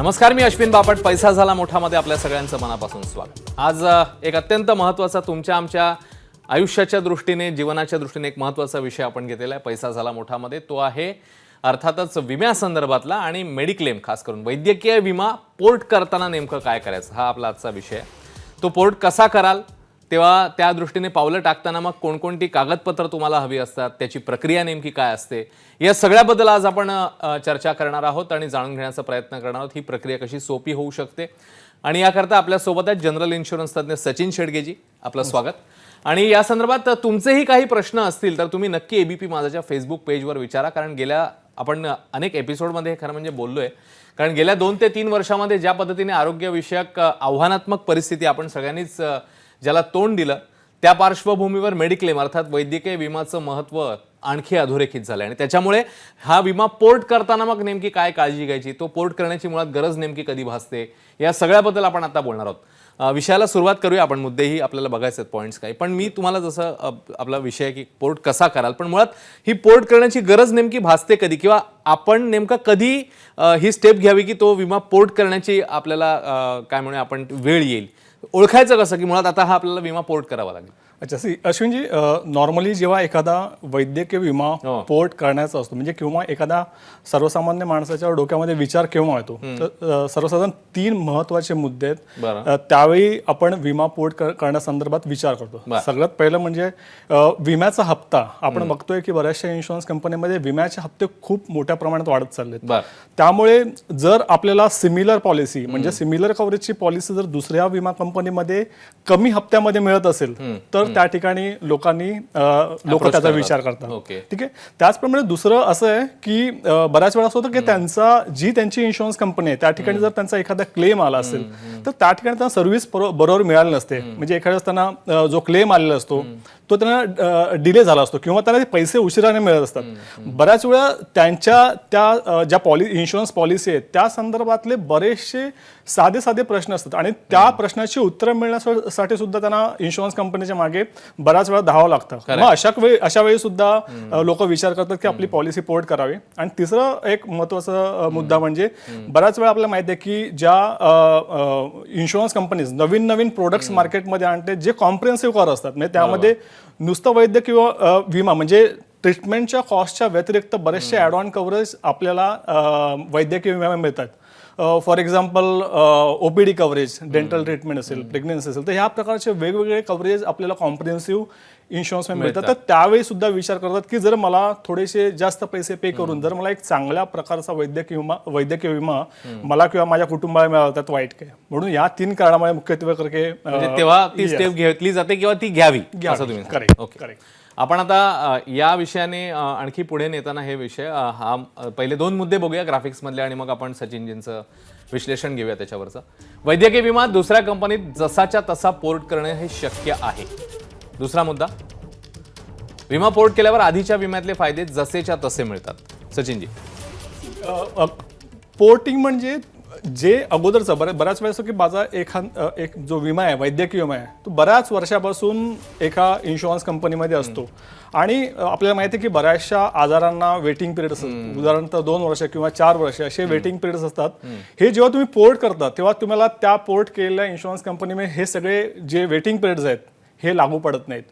नमस्कार, मी अश्विन बापट. पैसा झाला मोठामध्ये आपल्या सगळ्यांचं मनापासून स्वागत. आज एक अत्यंत महत्त्वाचा तुमच्या आमच्या आयुष्याच्या दृष्टीने, जीवनाच्या दृष्टीने एक महत्त्वाचा विषय आपण घेतलेला आहे पैसा झाला मोठामध्ये. तो आहे अर्थातच विम्यासंदर्भातला आणि मेडिक्लेम, खास करून वैद्यकीय विमा पोर्ट करताना नेमकं काय करायचं, हा आपला आजचा विषय आहे. तो पोर्ट कसा कराल, तेव्हा त्या दृष्टीने पावलं टाकताना मग कोणकोणती कागदपत्र तुम्हाला हवी असतात, त्याची प्रक्रिया नेमकी काय असते, या सगळ्याबद्दल आज आपण चर्चा करणार आहोत आणि जाणून घेण्याचा प्रयत्न करणार आहोत. ही प्रक्रिया कशी सोपी होऊ शकते आणि याकरता आपल्यासोबत आहेत जनरल इन्शुरन्स तज्ञ सचिन शेडगेजी. आपलं स्वागत. आणि या संदर्भात तुमचेही काही प्रश्न असतील तर तुम्ही नक्की एबीपी माझाच्या फेसबुक पेजवर विचारा, कारण गेल्या आपण अनेक एपिसोडमध्ये खरं म्हणजे बोललोय. कारण गेल्या 2 ते 3 वर्षामध्ये ज्या पद्धतीने आरोग्यविषयक आव्हानात्मक परिस्थिती आपण सगळ्यांनीच ज्याला तोंड दिलं, त्या पार्श्वभूमीवर मेडिक्लेम अर्थात वैद्यकीय विमाचं महत्त्व आणखी अधोरेखित झालं आणि त्याच्यामुळे हा विमा पोर्ट करताना मग नेमकी काय काळजी घ्यायची, तो पोर्ट करण्याची मुळात गरज नेमकी कधी भासते, या सगळ्याबद्दल आपण आता बोलणार आहोत. विषयाला सुरुवात करूया आपण. मुद्देही आपल्याला बघायचे आहेत, पॉईंट्स काही. पण मी तुम्हाला जसं आपला विषय आहे की पोर्ट कसा कराल, पण मुळात ही पोर्ट करण्याची गरज नेमकी भासते कधी, किंवा आपण नेमका कधी ही स्टेप घ्यावी की तो विमा पोर्ट करण्याची आपल्याला काय म्हणूया आपण वेळ येईल, ओळखायचं कसं की मुळात आता हा आपल्याला विमा पोर्ट करावा लागेल. अच्छा, अश्विनजी, नॉर्मली जेव्हा एखादा वैद्यकीय विमा पोर्ट करण्याचा असतो, म्हणजे किंवा एखादा सर्वसामान्य माणसाच्या डोक्यामध्ये विचार केव्हा येतो, तर सर्वसाधारण 3 महत्त्वाचे मुद्दे आहेत. त्यावेळी आपण विमा पोर्ट करण्यासंदर्भात विचार करतो. सगळ्यात पहिलं म्हणजे विम्याचा हप्ता. आपण बघतोय की बऱ्याचशा इन्शुरन्स कंपनीमध्ये विम्याचे हप्ते खूप मोठ्या प्रमाणात वाढत चाललेत. त्यामुळे जर आपल्याला सिमिलर पॉलिसी म्हणजे सिमिलर कव्हरेजची पॉलिसी जर दुसऱ्या विमा कंपनीमध्ये कमी हप्त्यामध्ये मिळत असेल तर त्या ठिकाणी लोक त्याचा विचार करतात. ठीक आहे. त्याचप्रमाणे दुसरं असं आहे की बऱ्याच वेळा असं होतं की त्यांची इन्शुरन्स कंपनी आहे त्या ठिकाणी जर त्यांचा एखादा क्लेम आला असेल तर त्या ठिकाणी त्यांना सर्व्हिस बरोबर मिळाली नसते. म्हणजे एखाद्या त्यांना जो क्लेम आलेला असतो तो त्यांना डिले झाला असतो किंवा त्यांना पैसे उशिराने मिळत असतात. बऱ्याच वेळा त्यांच्या त्या ज्या इन्शुरन्स पॉलिसी आहेत त्या संदर्भातले बरेचसे साधे प्रश्न असतात आणि त्या प्रश्नाची उत्तरं मिळण्यासाठी सुद्धा त्यांना इन्शुरन्स कंपनीच्या मागे बऱ्याच वेळा धावावं लागतं. मग अशा वेळी सुद्धा लोक विचार करतात की आपली पॉलिसी पोर्ट करावी. आणि तिसरं एक महत्त्वाचा मुद्दा म्हणजे बऱ्याच वेळा आपल्याला माहिती आहे की ज्या इन्शुरन्स कंपनीज नवीन प्रोडक्ट्स मार्केटमध्ये आणते जे कॉम्प्रिहेन्सिव्ह कव्हर असतात, म्हणजे त्यामध्ये नुसतं वैद्यकीय विमा म्हणजे ट्रीटमेंटच्या कॉस्टच्या व्यतिरिक्त बरेचसे ॲड ऑन कव्हरेज आपल्याला वैद्यकीय विमा मिळतात. For example OPD coverage, dental treatment असेल, प्रेग्नन्सी असेल, तर ह्या प्रकारचे वेगवेगळे कव्हरेज आपल्याला कॉम्प्रिहेन्सिव्ह इन्शुरन्समध्ये मिळतात. तर त्यावेळी सुद्धा विचार करतात की जर मला थोडेसे जास्त पैसे पे करून जर मला एक चांगल्या प्रकारचा वैद्यकीय विमा मला किंवा माझ्या कुटुंबाला मिळाला त्यात वाईट काय. म्हणून या 3 कारणामुळे मुख्यत्वे करके तेव्हा ती स्टेप घेतली जाते किंवा ती घ्यावी असं तुम्ही. करेक्ट. आपण आता या विषयाने आणखी पुढे नेताना हे विषय हा पहिले 2 मुद्दे बघूया ग्राफिक्स मधले आणि मग आपण सचिनजींचं विश्लेषण घेऊया त्याच्यावरचं. वैद्यकीय विमा दुसऱ्या कंपनीत जसाच्या तसा पोर्ट करणे हे शक्य आहे. दुसरा मुद्दा, विमा पोर्ट केल्यावर आधीच्या विम्यातले फायदे जसेच्या तसे मिळतात. सचिनजी, पोर्टिंग म्हणजे जे अगोदरचा बऱ्याच वेळेस की माझा एक जो विमा आहे, वैद्यकीय विमा आहे, तो बऱ्याच वर्षापासून एका इन्शुरन्स कंपनीमध्ये असतो आणि आपल्याला माहिती आहे की बऱ्याचशा आजारांना वेटिंग पिरियड असतात. उदाहरणार्थ 2 वर्ष किंवा 4 वर्ष असे वेटिंग पिरियड्स असतात. हे जेव्हा तुम्ही पोर्ट करता तेव्हा तुम्हाला त्या पोर्ट केलेल्या इन्शुरन्स कंपनीमध्ये हे सगळे जे वेटिंग पिरियड्स आहेत हे लागू पडत नाहीत.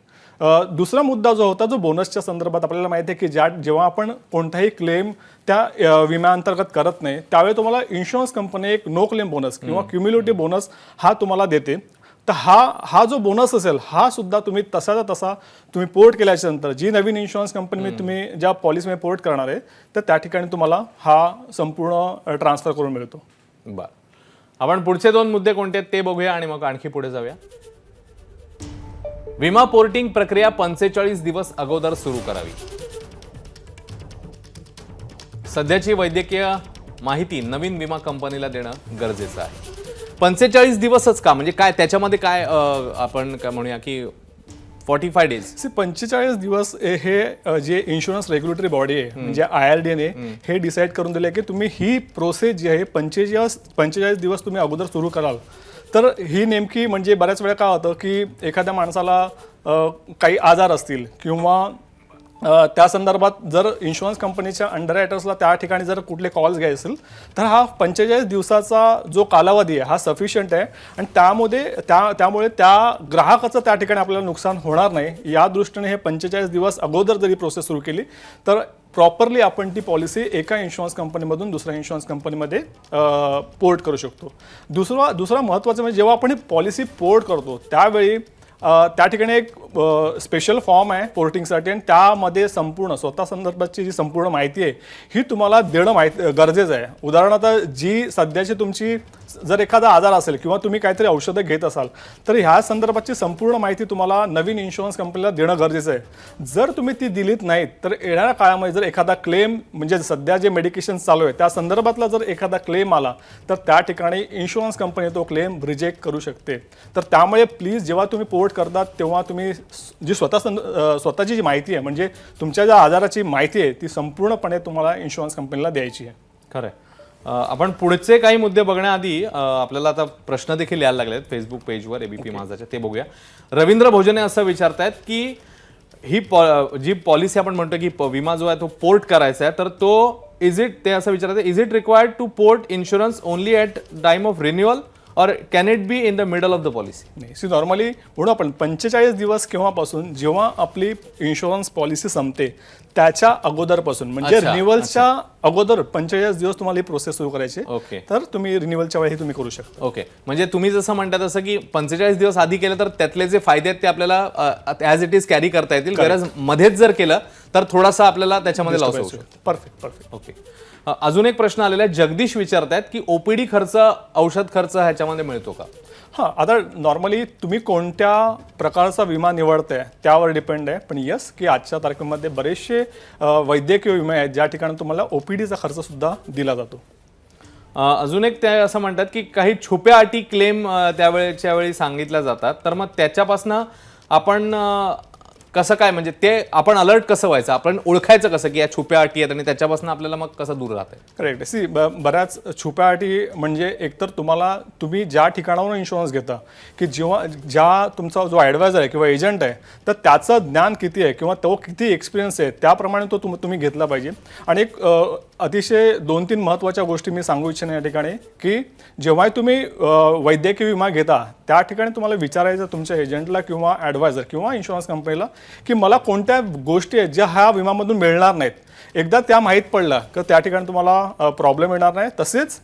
दुसरा मुद्दा जो होता, जो बोनसच्या संदर्भात आपल्याला माहिती आहे की जेव्हा आपण कोणताही क्लेम त्या विम्याअंतर्गत करत नाही त्यावेळी तुम्हाला इन्शुरन्स कंपनी एक नो क्लेम बोनस किंवा क्युम्युलेटिव्ह बोनस हा तुम्हाला देते. तर हा जो बोनस असेल हा सुद्धा तुम्ही तसाचा तसा तुम्ही पोर्ट केल्याच्या नंतर जी नवीन इन्शुरन्स कंपनी तुम्ही ज्या पॉलिसीमध्ये पोर्ट करणार आहे तर त्या ठिकाणी तुम्हाला हा संपूर्ण ट्रान्सफर करून मिळतो. बरं, आपण पुढचे 2 मुद्दे कोणते आहेत ते बघूया आणि मग आणखी पुढे जाऊया. विमा पोर्टिंग प्रक्रिया 45 दिवस अगोदर सुरू करावी. सध्याची वैद्यकीय माहिती नवीन विमा कंपनीला देणं गरजेचं आहे. 45 दिवसच का, म्हणजे काय त्याच्यामध्ये काय आपण काय म्हणूया की 45 डेज. 45 दिवस हे जे इन्शुरन्स रेग्युलेटरी बॉडी आहे म्हणजे IRDA ने हे डिसाईड करून दिले की तुम्ही ही प्रोसेस जी आहे 45 दिवस तुम्ही अगोदर सुरू कराल. तर ही नेमकी म्हणजे बऱ्याच वेळा काय होतं की एखाद्या माणसाला काही आजार असतील किंवा त्या संदर्भात जर इन्शुरन्स कंपनीच्या अंडररायटर्सला त्या ठिकाणी जर कुठले कॉल्स घ्यायचे असेल तर हा 45 दिवसाचा जो कालावधी आहे हा सफिशियंट आहे आणि त्यामुळे त्या ग्राहकाचं त्या ठिकाणी आपल्याला नुकसान होणार नाही या दृष्टीने हे 45 दिवस अगोदर जरी प्रोसेस सुरू केली तर प्रॉपरली आपण ती पॉलिसी एका इन्शुरन्स कंपनीमधून दुसऱ्या इन्शुरन्स कंपनीमध्ये पोर्ट करू शकतो. दुसरा महत्त्वाचं म्हणजे जेव्हा आपण ही पॉलिसी पोर्ट करतो त्यावेळी त्या ठिकाणी एक स्पेशल फॉर्म आहे पोर्टिंगसाठी आणि त्यामध्ये संपूर्ण स्वतः संदर्भाची जी संपूर्ण माहिती आहे ही तुम्हाला देणं गरजेचं आहे. उदाहरणार्थ जी सध्याची तुमची जर एखादा आजार असेल किंवा तुम्ही काहीतरी औषधं घेत असाल तर ह्या संदर्भाची संपूर्ण माहिती तुम्हाला नवीन इन्शुरन्स कंपनीला देणं गरजेचं आहे. जर तुम्ही ती दिलीत नाहीत तर येणाऱ्या काळामध्ये जर एखादा क्लेम म्हणजे सध्या जे मेडिकेशन चालू आहे त्या संदर्भातला जर एखादा क्लेम आला तर त्या ठिकाणी इन्शुरन्स कंपनी तो क्लेम रिजेक्ट करू शकते. तर त्यामुळे प्लीज जेव्हा तुम्ही पोर्ट करतात तेव्हा तुम्ही जी स्वतःची जी माहिती आहे म्हणजे तुमच्या ज्या आजाराची माहिती आहे ती संपूर्णपणे तुम्हाला इन्शुरन्स कंपनीला द्यायची आहे. खरं आहे. आपण पुढचे काही मुद्दे बघण्याआधी आपल्याला आता प्रश्न देखील यायला लागले आहेत फेसबुक पेजवर एबीपी माझाच्या, ते बघूया. रवींद्र भोजने असं विचारतायत की ही जी पॉलिसी आपण म्हणतो की विमा जो आहे तो पोर्ट करायचा आहे तर तो ते असं विचारतात is it required to port insurance only at time of renewal or can it be in the middle of the policy? नाही, सी नॉर्मली म्हणून आपण 45 दिवस केव्हापासून जेव्हा आपली इन्शुरन्स पॉलिसी संपते त्याच्या अगोदरपासून म्हणजे रिन्युअलच्या अगोदर 45 दिवस तुम्हाला ही प्रोसेस सुरू करायची. ओके. तर तुम्ही रिन्युअलच्या वेळी तुम्ही करू शकता. ओके. म्हणजे तुम्ही जसं म्हणता तसं की 45 दिवस आधी केलं तर त्यातले जे फायदे आहेत ते आपल्याला ॲज इट इज कॅरी करता येतील. गरज मध्येच जर केलं तर थोडासा आपल्याला त्याच्यामध्ये लॉस होऊ शकतो. परफेक्ट. ओके. अजून एक प्रश्न आलेला आहे. जगदीश विचारतायत की ओपीडी खर्च औषध खर्च ह्याच्यामध्ये मिळतो का? हां, आता नॉर्मली तुम्ही कोणत्या प्रकारचा विमा निवडताय त्यावर डिपेंड आहे. पण यस की आजच्या तारखेमध्ये बरेचसे वैद्यकीय विमे आहेत ज्या ठिकाणी तुम्हाला ओपीडीचा खर्च सुद्धा दिला जातो. अजून एक ते असं म्हणतात की काही छुप्या अटी क्लेम त्यावेळेच्या वेळी सांगितल्या जातात तर मग त्याच्यापासनं आपण कसं काय म्हणजे ते आपण अलर्ट कसं व्हायचं, आपण ओळखायचं कसं की या छुप्या अटी आहेत आणि त्याच्यापासून आपल्याला मग कसं दूर राहतं? करेक्ट. सी बऱ्याच छुप्या अटी म्हणजे एकतर तुम्ही ज्या ठिकाणावरून इन्शुरन्स घेता की ज्या तुमचा जो ॲडवायझर आहे किंवा एजंट आहे तर त्याचं ज्ञान किती आहे किंवा तो किती एक्सपिरियन्स आहे त्याप्रमाणे तो तुम्ही घेतला पाहिजे. आणि एक अतिशय 2-3 महत्त्वाच्या गोष्टी मी सांगू इच्छिन या ठिकाणी की जेव्हा तुम्ही वैद्यकीय विमा घेता त्या ठिकाणी तुम्हाला विचारायचं तुमच्या एजंटला किंवा ॲडवायझर किंवा इन्शुरन्स कंपनीला की मला कोणत्या गोष्टी आहेत ज्या ह्या विमामधून मिळणार नाहीत. एकदा त्या माहीत पडला तर त्या ठिकाणी तुम्हाला प्रॉब्लेम येणार नाही. तसेच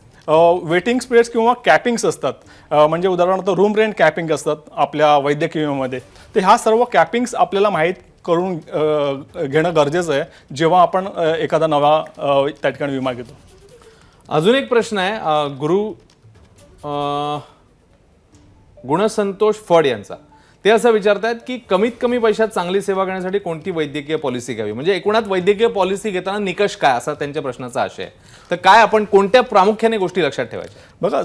वेटिंग स्पेड्स किंवा कॅपिंग्स असतात म्हणजे उदाहरणार्थ रूम रेंट कॅपिंग असतात आपल्या वैद्यकीय विम्यामध्ये. तर ह्या सर्व कॅपिंग्स आपल्याला माहीत करून घेणं गरजेचं आहे जेव्हा आपण एखादा नवा त्या ठिकाणी विमा घेतो. अजून एक प्रश्न आहे गुणसंतोष फड यांचा. ते असं विचारतायत की कमीत कमी पैशात चांगली सेवा करण्यासाठी कोणती वैद्यकीय पॉलिसी घ्यावी, म्हणजे एकूणात वैद्यकीय पॉलिसी घेताना निकष काय असा त्यांच्या प्रश्नाचा आशय आहे. तर काय आपण कोणत्या प्रामुख्याने गोष्टी लक्षात ठेवायच्या? बघा,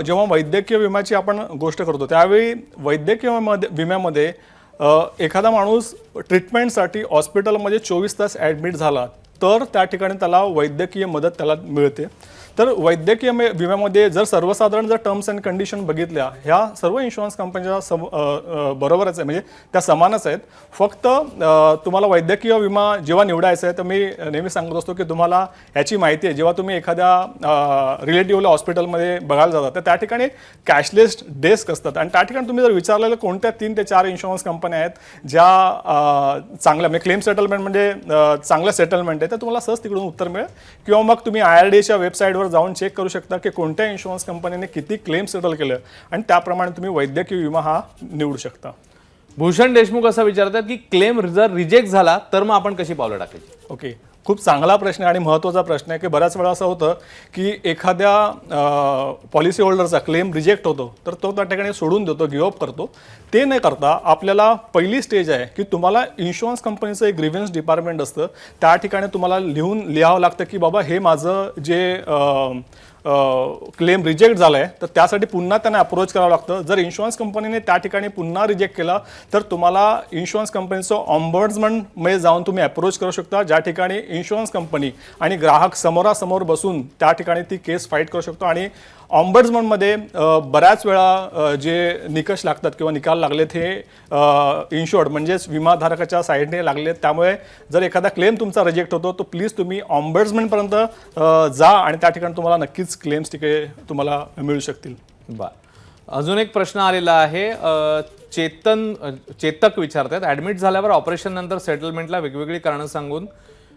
जेव्हा वैद्यकीय विम्याची आपण गोष्ट करतो त्यावेळी वैद्यकीय विम्यामध्ये एखादा माणूस ट्रीटमेंटसाठी हॉस्पिटलमध्ये 24 तास ॲडमिट झाला तर त्या ठिकाणी त्याला वैद्यकीय मदत त्याला मिळते. तर वैद्यकीय विम्यामध्ये जर सर्वसाधारण जर टर्म्स अँड कंडिशन बघितल्या ह्या सर्व इन्शुरन्स कंपनीच्या बरोबरच आहे म्हणजे त्या समानच आहेत. फक्त तुम्हाला वैद्यकीय विमा जेव्हा निवडायचा आहे तर मी नेहमी सांगत असतो की तुम्हाला ह्याची माहिती आहे जेव्हा तुम्ही एखाद्या रिलेटिव्हला हॉस्पिटलमध्ये बघायला जाता तर त्या ठिकाणी कॅशलेस डेस्क असतात आणि त्या ठिकाणी तुम्ही जर विचारलेलं कोणत्या 3 ते 4 इन्शुरन्स कंपन्या आहेत ज्या चांगल्या म्हणजे क्लेम सेटलमेंट म्हणजे चांगलं सेटलमेंट आहे तर तुम्हाला सहज तिकडून उत्तर मिळेल. किंवा मग तुम्ही IRDAच्या वेबसाईटवर जाऊन चेक करू शकता की कोणत्या इन्शुरन्स कंपनीने किती क्लेम सेटल केलं आणि त्याप्रमाणे तुम्ही वैद्यकीय विमा हा निवडू शकता. भूषण देशमुख असं विचारतात की क्लेम जर रिजेक्ट झाला तर मग आपण कशी पावलं टाकायची? ओके, खूप चांगला प्रश्न आहे आणि महत्त्वाचा प्रश्न आहे की बऱ्याच वेळा असं होतं की एखाद्या पॉलिसी होल्डरचा क्लेम रिजेक्ट होतो तर तो त्या ठिकाणी सोडून देतो, गिव्हअप करतो. ते न करता आपल्याला पहिली स्टेज आहे की तुम्हाला इन्शुरन्स कंपनीचं एक ग्रीव्हन्स डिपार्टमेंट असतं त्या ठिकाणी तुम्हाला लिहावं लागतं की बाबा हे माझं जे क्लेम रिजेक्ट झालाय तर त्यासाठी पुन्हा त्यांना अप्रोच करावं लागतं. जर इन्शुरन्स कंपनीने त्या ठिकाणी पुन्हा रिजेक्ट केला तर तुम्हाला इन्शुरन्स कंपनीचं ऑम्बर्ड्समनमध्ये जाऊन तुम्ही अप्रोच करू शकता, ज्या ठिकाणी इन्शुरन्स कंपनी आणि ग्राहक समोरासमोर बसून त्या ठिकाणी ती केस फाईट करू शकतो. आणि ऑम्बर्ड्समनमध्ये बऱ्याच वेळा जे निकष लागतात किंवा निकाल लागलेत हे इन्शुअर्ड म्हणजेच विमाधारकाच्या साईडने लागलेत. त्यामुळे जर एखादा क्लेम तुमचा रिजेक्ट होतो तर प्लीज तुम्ही ऑम्बर्ड्समनपर्यंत जा आणि त्या ठिकाणी तुम्हाला नक्कीच क्लेम्स तिकडे तुम्हाला मिळू शकतील. अजून एक प्रश्न आलेला आहे. चेतक विचारतात, ॲडमिट झाल्यावर ऑपरेशन नंतर सेटलमेंटला वेगवेगळी कारणं सांगून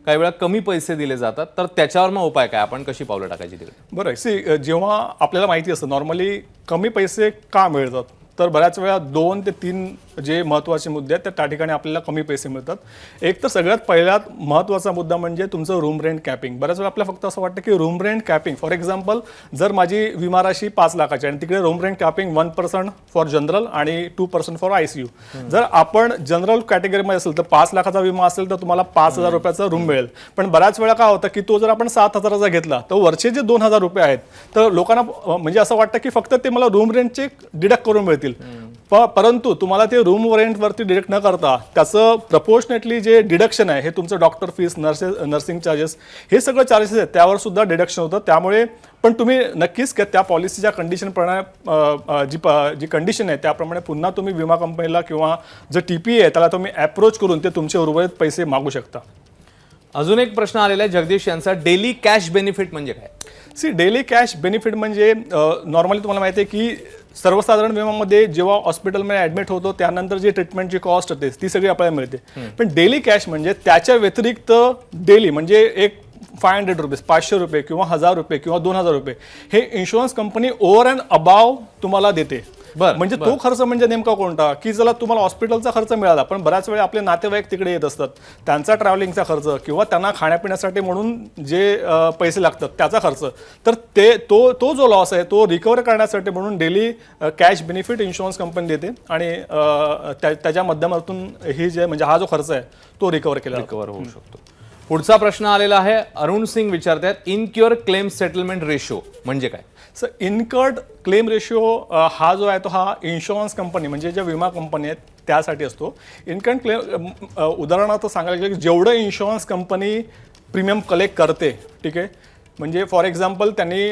काही वेळा कमी पैसे दिले जातात, तर त्याच्यावर मग उपाय काय, आपण कशी पावलं टाकायची तिकडे? बरं, जेव्हा आपल्याला माहिती असतं नॉर्मली कमी पैसे का मिळतात, तर बऱ्याच वेळा 2 ते 3 जे महत्त्वाचे मुद्दे आहेत त्या ठिकाणी आपल्याला कमी पैसे मिळतात. एक तर सगळ्यात पहिल्यात महत्त्वाचा मुद्दा म्हणजे तुमचं रूम रेंट कॅपिंग. बऱ्याच वेळा आपल्याला फक्त असं वाटतं की room rent capping, for example जर माझी विमा राशी 5 लाखाची आणि तिकडे room rent capping 1% for general आणि 2% फॉर ICU. जर आपण जनरल कॅटेगरीमध्ये असेल तर 5 लाखाचा विमा असेल तर तुम्हाला 5,000 रुपयाचा रूम मिळेल. पण बऱ्याच वेळा काय होतं की तो जर आपण 7,000चा घेतला तर वरचे जे 2,000 रुपये आहेत तर लोकांना म्हणजे असं वाटतं की फक्त ते मला रूम रेंटचे डिडक्ट करून मिळतील. परंतु तुम्हाला ते रूम रेंटवरती डिडक्ट न करता त्याचं प्रपोर्शनेटली जे डिडक्शन आहे हे तुमचं डॉक्टर फीस, नर्सिंग चार्जेस हे सगळं चार्जेस आहेत त्यावर सुद्धा डिडक्शन होतं. त्यामुळे पण तुम्ही नक्कीच त्या पॉलिसीच्या कंडिशनप्रमाणे जी कंडिशन आहे त्याप्रमाणे पुन्हा तुम्ही विमा कंपनीला किंवा जो TPA आहे त्याला तुम्ही अप्रोच करून ते तुमचे उर्वरित पैसे मागू शकता. अजून एक प्रश्न आलेला आहे जगदीश यांचा, डेली कॅश बेनिफिट म्हणजे काय? डेली कॅश बेनिफिट म्हणजे नॉर्मली तुम्हाला माहिती आहे की सर्वसाधारण विम्यामध्ये जेव्हा हॉस्पिटलमध्ये ॲडमिट होतो त्यानंतर जी ट्रीटमेंटची कॉस्ट होते ती सगळी आपल्याला मिळते. पण डेली कॅश म्हणजे त्याच्या व्यतिरिक्त डेली म्हणजे एक 500 रुपीज, 500 रुपये किंवा 1,000 रुपये किंवा 2,000 रुपये हे insurance company over and above तुम्हाला देते. म्हणजे तो खर्च म्हणजे नेमका कोणता की चला तुम्हाला हॉस्पिटलचा खर्च मिळाला पण बऱ्याच वेळा आपले नातेवाईक तिकडे येत असतात त्यांचा ट्रॅव्हलिंगचा खर्च किंवा त्यांना खाण्यापिण्यासाठी म्हणून जे पैसे लागतात त्याचा खर्च, तर तो जो लॉस आहे तो रिकवर करण्यासाठी म्हणून daily cash benefit insurance company देते आणि त्याच्या माध्यमातून ही जे म्हणजे हा जो खर्च आहे तो रिकवर होऊ शकतो. पुढचा प्रश्न आलेला आहे, अरुण सिंग विचारतात, इनक्युअर क्लेम सेटलमेंट रेशो म्हणजे काय? सर, इनकर्ड क्लेम रेशिओ हा जो आहे तो हा इन्शुरन्स कंपनी म्हणजे ज्या विमा कंपनी आहेत त्यासाठी असतो. इनकर्ड क्लेम उदाहरणार्थ सांगायला गेलं की जेवढं इन्शुरन्स कंपनी प्रीमियम कलेक्ट करते, ठीक आहे, म्हणजे फॉर एक्झाम्पल त्यांनी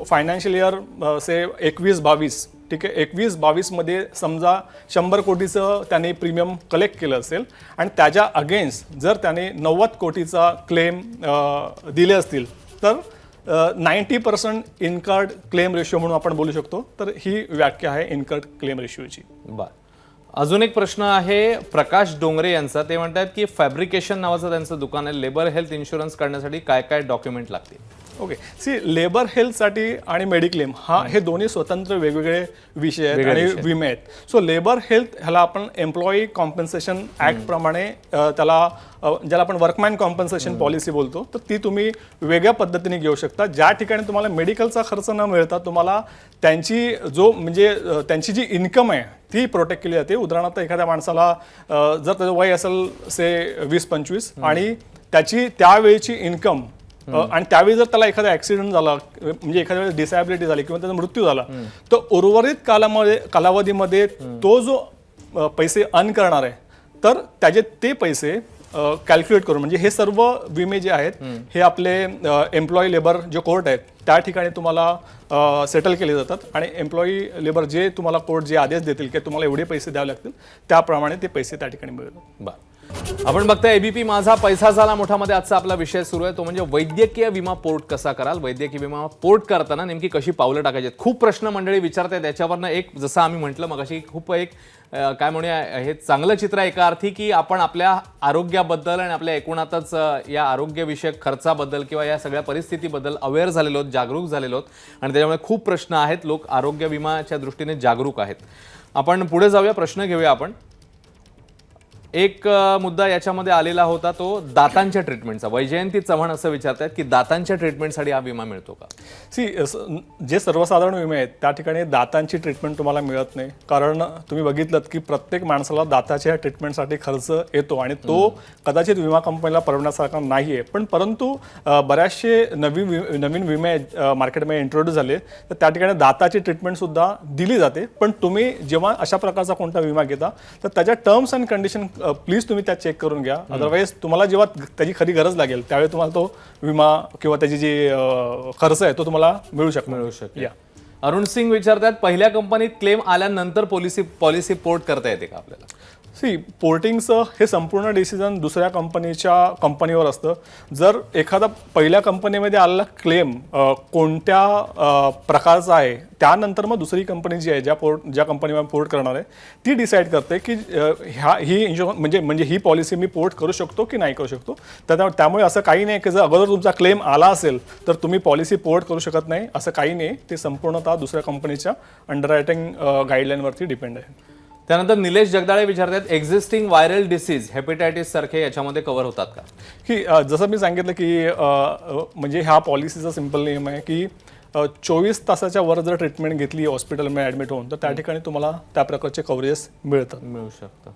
फायनान्शियल इयर से 21-22, ठीक आहे, 21-22 मध्ये समजा 100 कोटीचं त्यांनी प्रीमियम कलेक्ट केलं असेल आणि त्याच्या अगेन्स्ट जर त्यांनी 90 कोटीचा क्लेम दिले असतील तर 90% इनकर्ड क्लेम रेशिओ म्हणून आपण बोलू शकतो. तर ही व्याख्या आहे इनकर्ड क्लेम रेशिओची. अजून एक प्रश्न आहे प्रकाश डोंगरे यांचा, ते म्हणतात की फॅब्रिकेशन नावाचं त्यांचं दुकान आहे, लेबर हेल्थ इन्शुरन्स काढण्यासाठी काय काय डॉक्युमेंट लागतील? ओके, लेबर हेल्थसाठी आणि मेडिक्लेम हे दोन्ही स्वतंत्र वेगवेगळे विषय आहेत आणि विमे आहेत. सो लेबर हेल्थ ह्याला आपण एम्प्लॉई कॉम्पन्सेशन ऍक्ट प्रमाणे त्याला ज्याला आपण वर्कमॅन कॉम्पन्सेशन पॉलिसी बोलतो तर ती तुम्ही वेगळ्या पद्धतीने घेऊ शकता. ज्या ठिकाणी तुम्हाला मेडिकलचा खर्च न मिळता तुम्हाला त्यांची त्यांची जी इन्कम आहे ती प्रोटेक्ट केली जाते. उदाहरणार्थ एखाद्या माणसाला जर त्याचं वय असेल से 20-25 आणि त्याची त्यावेळीची इन्कम आणि त्यावेळी जर त्याला एखादा ऍक्सिडेंट झाला म्हणजे एखाद्या वेळेस डिसॅबिलिटी झाली किंवा त्याचा मृत्यू झाला तर उर्वरित कालावधीमध्ये तो जो पैसे अर्न करणार आहे तर त्याचे ते पैसे कॅल्क्युलेट करून म्हणजे हे सर्व विमे जे आहेत हे आपले एम्प्लॉई लेबर जे कोर्ट आहेत त्या ठिकाणी तुम्हाला सेटल केले जातात आणि एम्प्लॉई लेबर जे तुम्हाला कोर्ट जे आदेश देतील की तुम्हाला एवढे पैसे द्यावे लागतील त्याप्रमाणे ते पैसे त्या ठिकाणी मिळतात. आपण बघताय ABP माझा पैसा झाला मोठामध्ये आजचा आपला विषय सुरू आहे तो म्हणजे वैद्यकीय विमा पोर्ट कसा कराल. वैद्यकीय विमा पोर्ट करताना नेमकी कशी पावलं टाकायची. खूप प्रश्न मंडळी विचारतात त्याच्यावरनं एक जसं आम्ही म्हटलं मगाशी खूप एक काय म्हणूया हे चांगलं चित्र आहे एका अर्थी की आपण आपल्या आरोग्याबद्दल आणि आपल्या एकूणातच या आरोग्यविषयक खर्चाबद्दल किंवा या सगळ्या परिस्थितीबद्दल अवेअर झालेलो आहोत, जागरूक झालेलो आहोत आणि त्याच्यामुळे खूप प्रश्न आहेत. लोक आरोग्य विमाच्या दृष्टीने जागरूक आहेत. आपण पुढे जाऊया, प्रश्न घेऊया आपण. एक मुद्दा याच्यामध्ये आलेला होता तो दातांच्या ट्रीटमेंटचा. वैजयंती चव्हाण असं विचारतात की दातांच्या ट्रीटमेंटसाठी हा विमा मिळतो का? जे सर्वसाधारण विमे आहेत त्या ठिकाणी दातांची ट्रीटमेंट तुम्हाला मिळत नाही, कारण तुम्ही बघितलं की प्रत्येक माणसाला दाताच्या ट्रीटमेंटसाठी खर्च येतो आणि तो कदाचित विमा कंपनीला परवडण्यासारखा नाही आहे. परंतु बऱ्याचशे नवीन विमे मार्केटमध्ये इंट्रोड्यूस झाले तर त्या ठिकाणी दाताची ट्रीटमेंटसुद्धा दिली जाते. पण तुम्ही जेव्हा अशा प्रकारचा कोणता विमा घेता तर त्याच्या टर्म्स अँड कंडिशन प्लीज तुम्ही त्या चेक करून घ्या. अदरवाईज तुम्हाला जेव्हा त्याची खरी गरज लागेल त्यावेळी तुम्हाला तो विमा किंवा त्याची जी खर्च आहे तो तुम्हाला मिळू शकेल. अरुण सिंग विचारतात पहिल्या कंपनीत क्लेम आल्यानंतर पॉलिसी पोर्ट करता येते का आपल्याला? पोर्टिंगचं हे संपूर्ण डिसिजन दुसऱ्या कंपनीवर असतं. जर एखादा पहिल्या कंपनीमध्ये आलेला क्लेम कोणत्या प्रकारचा आहे त्यानंतर मग दुसरी कंपनी जी आहे ज्या कंपनीवर पोर्ट करणार आहे ती डिसाईड करते की ही इन्शुरन्स म्हणजे ही पॉलिसी मी पोर्ट करू शकतो की नाही करू शकतो. त्यामुळे असं काही नाही की जर अगोदर तुमचा क्लेम आला असेल तर तुम्ही पॉलिसी पोर्ट करू शकत नाही, असं काही नाही. ते संपूर्णतः दुसऱ्या कंपनीच्या अंडररायटिंग गाईडलाईनवरती डिपेंड आहे. त्यानंतर निलेश जगदाळे विचारतात एक्झिस्टिंग व्हायरल डिसीज हेपेटायटिस सारखे याच्यामध्ये कव्हर होतात का? की जसं मी सांगितलं की म्हणजे ह्या पॉलिसीचा सिंपल नियम आहे की 24 तासाच्या वर जर ट्रीटमेंट घेतली हॉस्पिटलमध्ये ॲडमिट होऊन तर त्या ठिकाणी तुम्हाला त्या प्रकारचे कव्हरेज मिळू शकतं.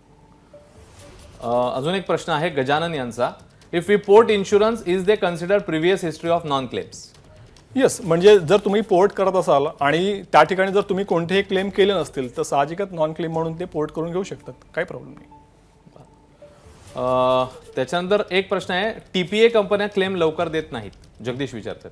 अजून एक प्रश्न आहे गजानन यांचा. If we port insurance is they consider previous history of non claims? Yes, म्हणजे जर तुम्ही पोर्ट करत असाल आणि त्या ठिकाणी जर तुम्ही कोणतेही क्लेम केले नसतील तर साहजिकच नॉन क्लेम म्हणून ते पोर्ट करून घेऊ शकतात, काही प्रॉब्लेम नाही. त्याच्यानंतर एक प्रश्न आहे TPA कंपन्या क्लेम लवकर देत नाहीत, जगदीश विचारतात.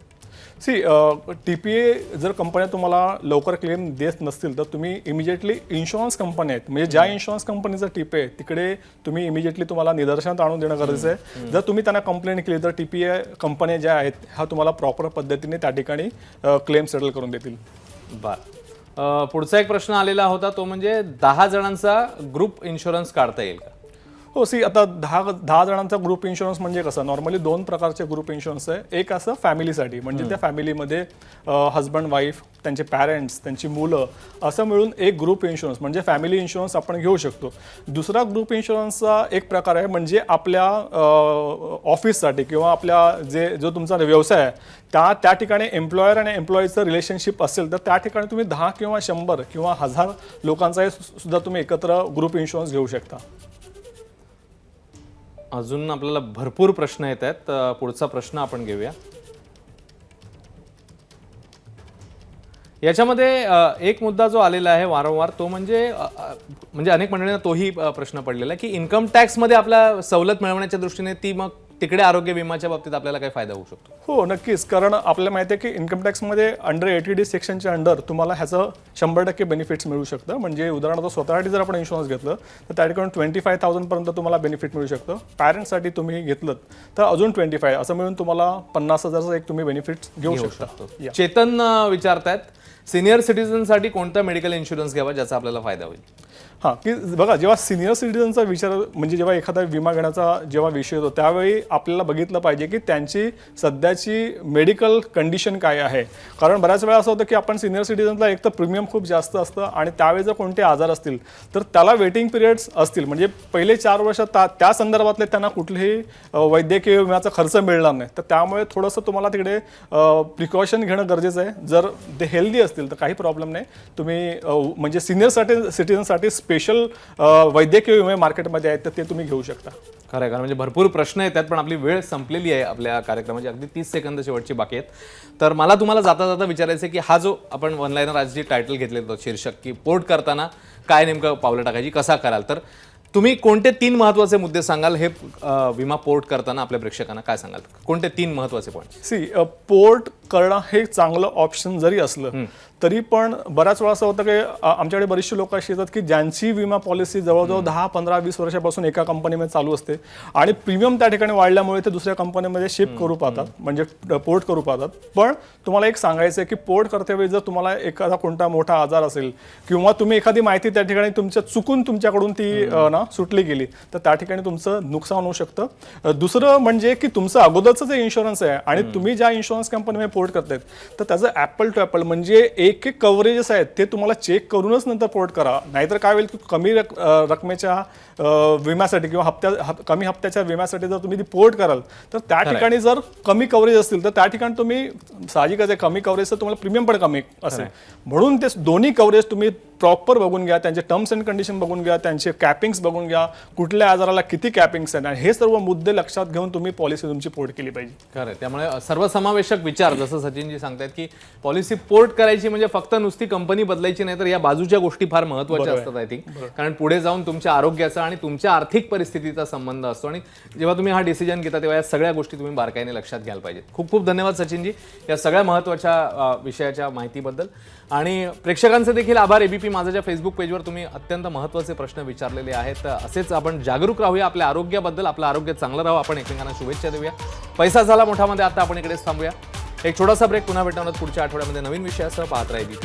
TPA जर कंपन्या तुम्हाला लवकर क्लेम देत नसतील तर तुम्ही इमिजिएटली इन्शुरन्स कंपन्या आहेत म्हणजे ज्या इन्शुरन्स कंपनीचा TPA आहे तिकडे तुम्ही इमिजिएटली तुम्हाला निदर्शनात आणून देणं गरजेचं आहे. जर तुम्ही त्यांना कंप्लेंट केली तर TPA कंपन्या ज्या आहेत ह्या तुम्हाला प्रॉपर पद्धतीने त्या ठिकाणी क्लेम सेटल करून देतील. बरं, पुढचा एक प्रश्न आलेला होता तो म्हणजे 10 जणांचा ग्रुप इन्शुरन्स काढता येईल का? हो, आता 10 जणांचा ग्रुप इन्शुरन्स म्हणजे कसं नॉर्मली 2 प्रकारचे ग्रुप इन्शुरन्स आहे. एक असं फॅमिलीसाठी म्हणजे त्या फॅमिलीमध्ये हजबंड वाईफ त्यांचे पॅरेंट्स त्यांची मुलं असं मिळून एक ग्रुप इन्शुरन्स म्हणजे फॅमिली इन्शुरन्स आपण घेऊ शकतो. दुसरा ग्रुप इन्शुरन्सचा एक प्रकार आहे म्हणजे आपल्या ऑफिससाठी किंवा आपल्या जो तुमचा व्यवसाय आहे त्या ठिकाणी एम्प्लॉयर आणि एम्प्लॉईचं रिलेशनशिप असेल तर त्या ठिकाणी तुम्ही 10 किंवा 100 किंवा 1000 लोकांचा सुद्धा तुम्ही एकत्र ग्रुप इन्शुरन्स घेऊ शकता. अजून आपल्याला भरपूर प्रश्न येत आहेत. पुढचा प्रश्न आपण घेऊया. याच्यामध्ये एक मुद्दा जो आलेला आहे वारंवार तो म्हणजे अनेक मंडळींना तोही प्रश्न पडलेला आहे की इन्कम टॅक्समध्ये आपल्या सवलत मिळवण्याच्या दृष्टीने ती मग तिकडे आरोग्य विम्याच्या बाबतीत आपल्याला काय फायदा होऊ शकतो? हो, नक्कीच. कारण आपल्याला माहिती आहे की इन्कम टॅक्समध्ये अंडर 80D सेक्शनच्या अंडर तुम्हाला ह्याचं 100% बेनिफिट्स मिळू शकतं. म्हणजे उदाहरणार्थ स्वतःसाठी जर आपण इन्शुरन्स घेतलं तर त्या ठिकाणी 25,000 पर्यंत तुम्हाला बेनिफिट मिळू शकतं. पॅरेंट्ससाठी तुम्ही घेतलं तर अजून 25 असं मिळून तुम्हाला 50,000चं एक तुम्ही बेनिफिट घेऊ शकता. चेतन विचारतायत सिनियर सिटीजनसाठी कोणता मेडिकल इन्शुरन्स घ्यावा ज्याचा आपल्याला फायदा होईल? हां, की बघा जेव्हा सिनियर सिटीजनचा विचार म्हणजे जेव्हा एखादा विमा घेण्याचा जेव्हा विषय येतो त्यावेळी आपल्याला बघितलं पाहिजे की त्यांची सध्याची मेडिकल कंडिशन काय आहे. कारण बऱ्याच वेळा असं होतं की आपण सिनियर सिटीजनला एक तर प्रीमियम खूप जास्त असतं आणि त्यावेळी जर कोणते आजार असतील तर त्याला वेटिंग पिरियड्स असतील म्हणजे पहिले 4 वर्ष त्या संदर्भातले त्यांना कुठलेही वैद्यकीय विम्याचा खर्च मिळणार नाही. तर त्यामुळे थोडंसं तुम्हाला तिकडे प्रिकॉशन घेणं गरजेचं आहे. जर ते हेल्दी असतील तर काही प्रॉब्लेम नाही. तुम्ही म्हणजे सिनियर सिटीजनसाठी स्पेशल वैद्यकीय विमे मार्केटमध्ये आहेत तर ते तुम्ही घेऊ शकता. खरं आहे, कारण म्हणजे भरपूर प्रश्न येतात पण आपली वेळ संपलेली आहे. आपल्या कार्यक्रमाची अगदी 30 सेकंद शेवटची बाकी आहेत. तर मला तुम्हाला जाता जाता विचारायचं आहे की हा जो आपण वन लाईनर आज जी टायटल घेतलेलं होतं शीर्षक की पोर्ट करताना काय नेमकं पावलं टाकायची कसा कराल, तर तुम्ही कोणते 3 महत्त्वाचे मुद्दे सांगाल हे विमा पोर्ट करताना आपल्या प्रेक्षकांना काय सांगाल? कोणते 3 महत्त्वाचे पॉईंट? पोर्ट करणं हे चांगलं ऑप्शन जरी असलं तरी पण बऱ्याच वेळा असं होतं की आमच्याकडे बरेचसे लोक अशी येतात की ज्यांची विमा पॉलिसी जवळजवळ 10, 15, 20 वर्षापासून एका कंपनीमध्ये चालू असते आणि प्रीमियम त्या ठिकाणी वाढल्यामुळे ते दुसऱ्या कंपनीमध्ये शिफ्ट करू पाहतात म्हणजे पोर्ट करू पाहतात. पण तुम्हाला एक सांगायचं आहे की पोर्ट करतेवेळी जर तुम्हाला एखादा कोणता मोठा आजार असेल किंवा तुम्ही एखादी माहिती त्या ठिकाणी चुकून तुमच्याकडून ती सुटली गेली तर त्या ठिकाणी तुमचं नुकसान होऊ शकतं. दुसरं म्हणजे की तुमचं अगोदरचं जे इन्शुरन्स आहे आणि तुम्ही ज्या इन्शुरन्स कंपनीमध्ये पोर्ट करतायत तर त्याचं ॲपल टू ॲपल म्हणजे एक एक कव्हरेजेस आहेत ते तुम्हाला चेक करूनच नंतर पोर्ट करा. नाहीतर काय होईल की कमी रकमेच्या विम्यासाठी किंवा कमी हप्त्याच्या विम्यासाठी जर तुम्ही ती पोर्ट कराल तर त्या ठिकाणी जर कमी कव्हरेज असतील तर त्या ठिकाणी तुम्ही साहजिकच आहे कमी कव्हरेजचं तुम्हाला प्रीमियम पण कमी असेल. म्हणून ते दोन्ही कव्हरेज तुम्ही प्रॉपर बघून घ्या, त्यांचे टर्म्स अँड कंडिशन बघून घ्या, त्यांचे कॅपिंग्स बघून घ्या, कुठल्या आजाराला किती कॅपिंग्स आहेत, आणि हे सर्व मुद्दे लक्षात घेऊन तुम्ही पॉलिसी तुमची पोर्ट केली पाहिजे. खरं, त्यामुळे सर्वसमावेशक विचार, जसं सचिनजी सांगतायत की पॉलिसी पोर्ट करायची म्हणजे फक्त नुसती कंपनी बदलायची नाही, तर या बाजूच्या गोष्टी फार महत्त्वाच्या असतात आय थिंक. कारण पुढे जाऊन तुमच्या आरोग्याचा आणि तुमच्या आर्थिक परिस्थितीचा संबंध असतो, आणि जेव्हा तुम्ही हा डिसिजन घेता तेव्हा या सगळ्या गोष्टी तुम्ही बारकाईने लक्षात घ्यायला पाहिजेत. खूप खूप धन्यवाद सचिनजी या सगळ्या महत्त्वाच्या विषयाच्या माहितीबद्दल. आणि प्रेक्षकांचे देखील आभार. एबीपी माझाच्या फेसबुक पेजवर तुम्ही अत्यंत महत्त्वाचे प्रश्न विचारलेले आहेत. असेच आपण जागरूक राहूया आपल्या आरोग्याबद्दल. आपलं आरोग्य चांगलं राहावं, आपण एकमेकांना शुभेच्छा देऊया. पैसा झाला मोठामध्ये आता आपण इकडेच थांबूया. एक छोटासा ब्रेक, पुन्हा भेटणार पुढच्या आठवड्यामध्ये नवीन विषयासह. पाहत राहा एबीपी.